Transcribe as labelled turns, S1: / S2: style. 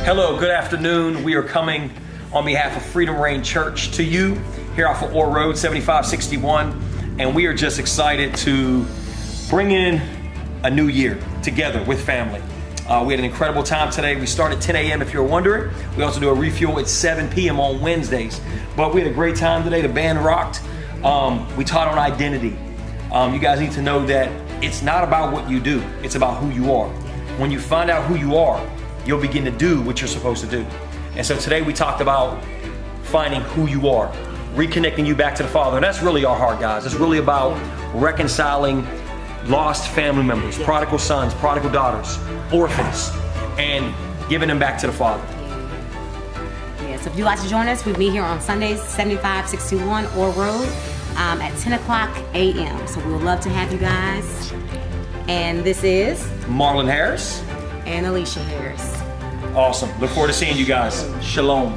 S1: Hello, good afternoon. We are coming on behalf of Freedom Reign Church to you here off of Orr Road 7561, and we are just excited to bring in a new year together with family. We had an incredible time today. We start at 10 a.m. if you're wondering. We also do a refuel at 7 p.m. on Wednesdays. But we had a great time today. The band rocked. We taught on identity. You guys need to know that it's not about what you do. It's about who you are. When you find out who you are, you'll begin to do what you're supposed to do. And so today we talked about finding who you are, reconnecting you back to the Father. And that's really our heart, guys. It's really about reconciling lost family members, prodigal sons, prodigal daughters, orphans, and giving them back to the Father.
S2: Yeah, so if you'd like to join us, we meet here on Sundays, 7561 Orr Road at 10 o'clock a.m. So we would love to have you guys. And this is
S1: Marlon Harris
S2: and Alicia Harris.
S1: Awesome. Look forward to seeing you guys. Shalom.